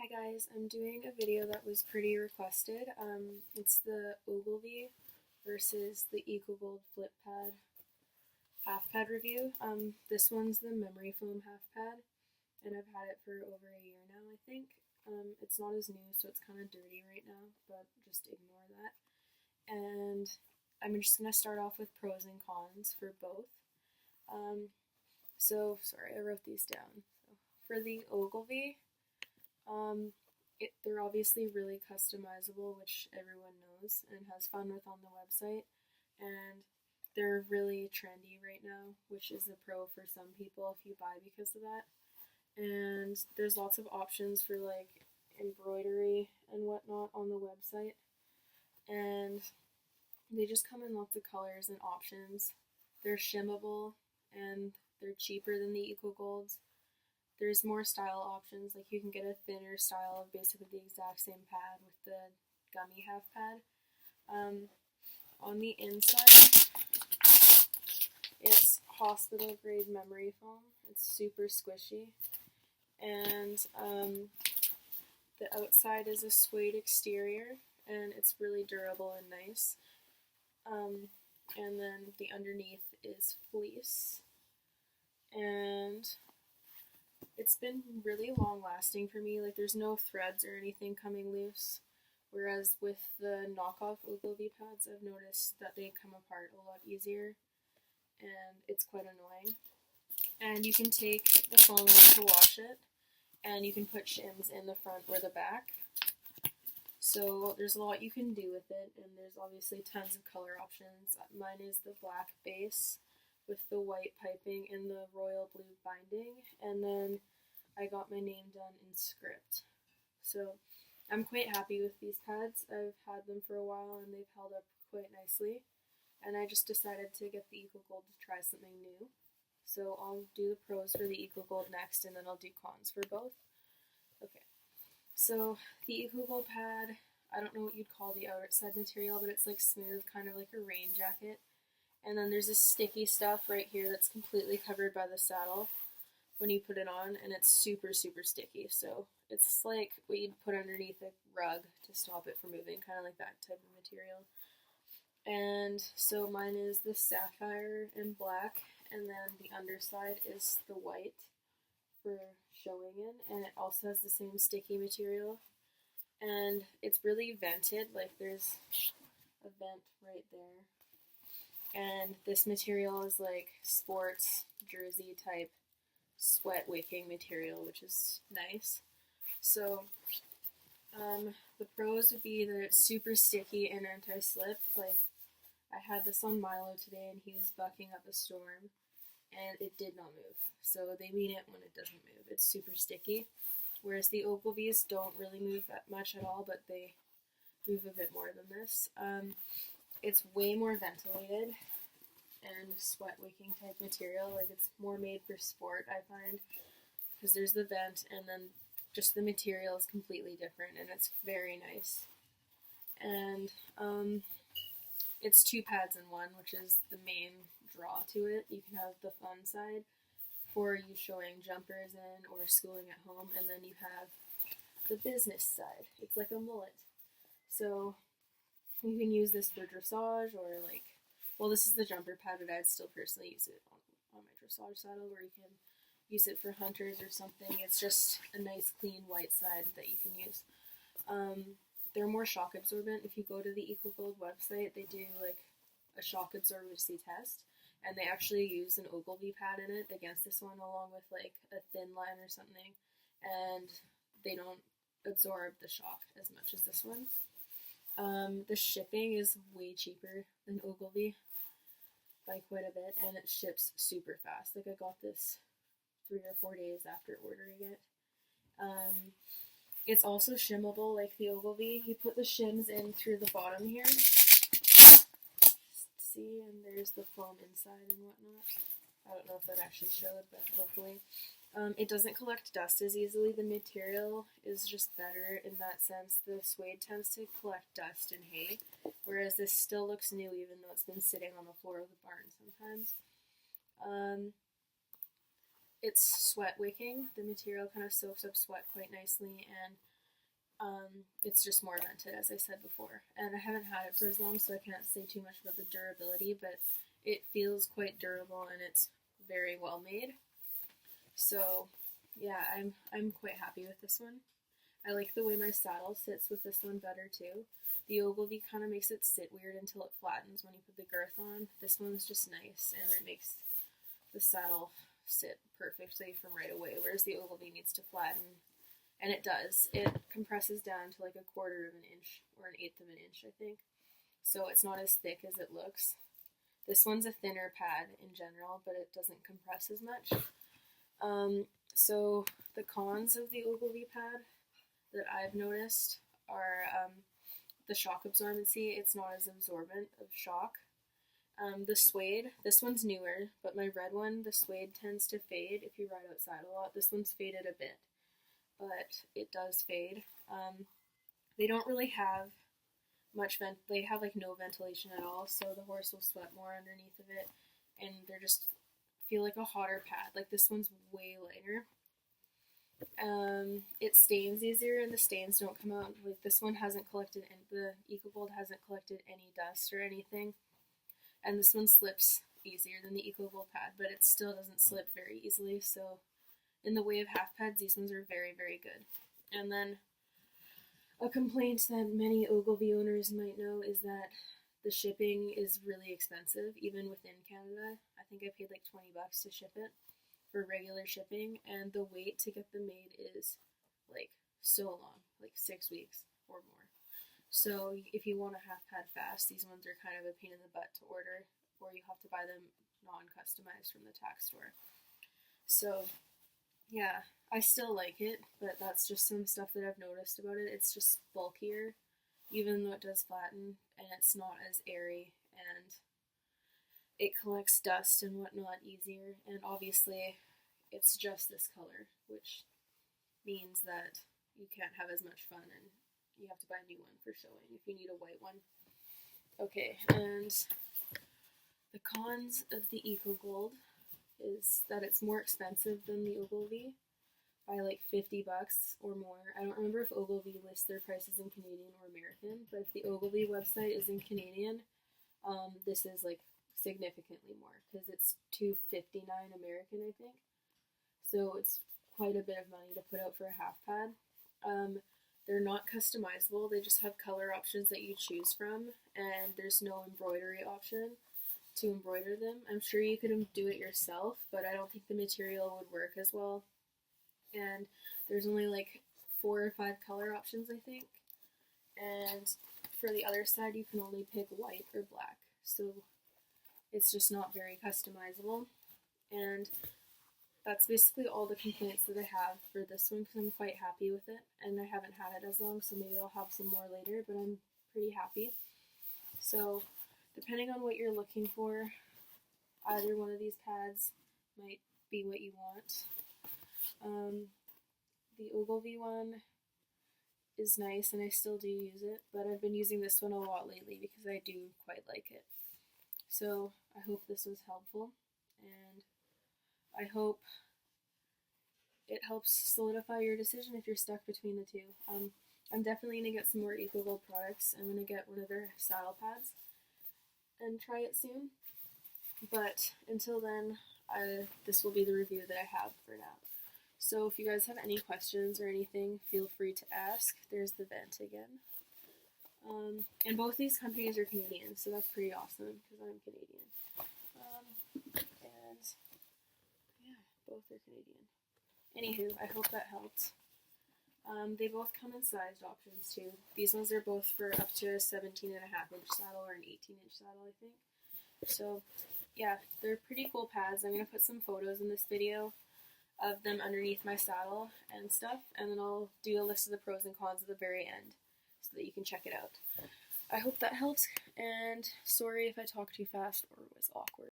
Hi guys, I'm doing a video that was pretty requested. It's the Ogilvy versus the Ecogold Flip Half pad review. This one's the memory foam half pad, and I've had it for over a year now, I think. It's not as new, so it's kind of dirty right now, but just ignore that. And I'm just going to start off with pros and cons for both. Sorry, I wrote these down. So, for the Ogilvy, they're obviously really customizable, which everyone knows and has fun with on the website, and they're really trendy right now, which is a pro for some people if you buy because of that. And there's lots of options for like embroidery and whatnot on the website, and they just come in lots of colors and options. They're shimmable and they're cheaper than the Ecogolds. There's more style options, like you can get a thinner style of basically the exact same pad with the gummy half pad. On the inside, it's hospital grade memory foam. It's super squishy, and the outside is a suede exterior, and it's really durable and nice. And then the underneath is fleece, and it's been really long lasting for me. Like, there's no threads or anything coming loose, whereas with the knockoff Ogilvy pads, I've noticed that they come apart a lot easier, and it's quite annoying. And you can take the foam out to wash it, and you can put shims in the front or the back. So there's a lot you can do with it, and there's obviously tons of color options. Mine is the black base with the white piping and the royal blue binding, and then I got my name done in script. So I'm quite happy with these pads. I've had them for a while and they've held up quite nicely, and I just decided to get the Ecogold to try something new. So I'll do the pros for the Ecogold next, and then I'll do cons for both. Okay, so the Ecogold pad, I don't know what you'd call the outside material, but it's like smooth, kind of like a rain jacket. And then there's this sticky stuff right here that's completely covered by the saddle when you put it on, and it's super, super sticky. So it's like what you'd put underneath a rug to stop it from moving, kind of like that type of material. And so mine is the sapphire and black, and then the underside is the white for showing in, and it also has the same sticky material. And it's really vented, like there's a vent right there. And this material is like sports jersey type sweat wicking material, which is nice. So the pros would be that it's super sticky and anti-slip. Like, I had this on Milo today and he was bucking up a storm and it did not move. So they mean it when it doesn't move. It's super sticky. Whereas the Ogilvy's don't really move that much at all, but they move a bit more than this. It's way more ventilated and sweat wicking type material. Like, it's more made for sport, I find, because there's the vent, and then just the material is completely different, and it's very nice. And it's two pads in one, which is the main draw to it. You can have the fun side for you showing jumpers in or schooling at home, and then you have the business side. It's like a mullet. So you can use this for dressage or like, well, this is the jumper pad, but I'd still personally use it on my dressage saddle, where you can use it for hunters or something. It's just a nice clean white side that you can use. They're more shock absorbent. If you go to the Ecogold website, they do like a shock absorbency test, and they actually use an Ogilvy pad in it against this one, along with like a thin line or something, and they don't absorb the shock as much as this one. The shipping is way cheaper than Ogilvy by quite a bit, and it ships super fast. Like, I got this 3 or 4 days after ordering it. It's also shimmable like the Ogilvy. You put the shims in through the bottom here. See, and there's the foam inside and whatnot. I don't know if that actually showed, but hopefully. It doesn't collect dust as easily. The material is just better in that sense. The suede tends to collect dust and hay, whereas this still looks new even though it's been sitting on the floor of the barn sometimes. It's sweat wicking. The material kind of soaks up sweat quite nicely, and It's just more vented, as I said before. And I haven't had it for as long, so I can't say too much about the durability, but it feels quite durable and it's very well made. So yeah, I'm quite happy with this one. I like the way my saddle sits with this one better too. The Ogilvy kind of makes it sit weird until it flattens when you put the girth on. This one's just nice, and it makes the saddle sit perfectly from right away, whereas the Ogilvy needs to flatten, and it does. It compresses down to like 1/4 of an inch, or 1/8 of an inch, I think. So it's not as thick as it looks. This one's a thinner pad in general, but it doesn't compress as much. So the cons of the Ogilvy pad that I've noticed are the shock absorbency. It's not as absorbent of shock. The suede, this one's newer, but my red one, the suede tends to fade if you ride outside a lot. This one's faded a bit, but it does fade. They don't really have much they have like no ventilation at all, so the horse will sweat more underneath of it, and they're just feel like a hotter pad. Like this one's way lighter. It stains easier, and the stains don't come out. Like this one hasn't collected, and the Ecogold hasn't collected any dust or anything. And this one slips easier than the Ecogold pad, but it still doesn't slip very easily. So in the way of half pads, these ones are very, very good. And then a complaint that many Ogilvy owners might know is that the shipping is really expensive, even within Canada. I think I paid like $20 to ship it for regular shipping, and the wait to get them made is like so long, like 6 weeks or more. So if you want a half pad fast, these ones are kind of a pain in the butt to order, or you have to buy them non-customized from the tack store. So yeah, I still like it, but that's just some stuff that I've noticed about it. It's just bulkier, even though it does flatten, and it's not as airy, and it collects dust and whatnot easier, and obviously it's just this color, which means that you can't have as much fun, and you have to buy a new one for showing if you need a white one. Okay, and the cons of the Ecogold is that it's more expensive than the Ogilvy by like $50 or more. I don't remember if Ogilvy lists their prices in Canadian or American, but if the Ogilvy website is in Canadian, this is like significantly more, because it's $259 American, I think. So it's quite a bit of money to put out for a half pad. They're not customizable. They just have color options that you choose from, and there's no embroidery option to embroider them. I'm sure you could do it yourself, but I don't think the material would work as well. And there's only like 4 or 5 color options, I think. And for the other side, you can only pick white or black. So it's just not very customizable. And that's basically all the complaints that I have for this one, because I'm quite happy with it, and I haven't had it as long, so maybe I'll have some more later, but I'm pretty happy. So depending on what you're looking for, either one of these pads might be what you want. The Ogilvy one is nice, and I still do use it, but I've been using this one a lot lately because I do quite like it. So I hope this was helpful, and I hope it helps solidify your decision if you're stuck between the two. I'm definitely going to get some more Ecogold products. I'm going to get one of their saddle pads and try it soon. But until then, this will be the review that I have for now. So if you guys have any questions or anything, feel free to ask. There's the vent again. And both these companies are Canadian, so that's pretty awesome because I'm Canadian. And yeah, both are Canadian. Anywho, I hope that helped. They both come in sized options too. These ones are both for up to a 17.5-inch saddle or an 18-inch saddle, I think. So yeah, they're pretty cool pads. I'm going to put some photos in this video of them underneath my saddle and stuff, and then I'll do a list of the pros and cons at the very end so that you can check it out. I hope that helped, and sorry if I talked too fast or was awkward.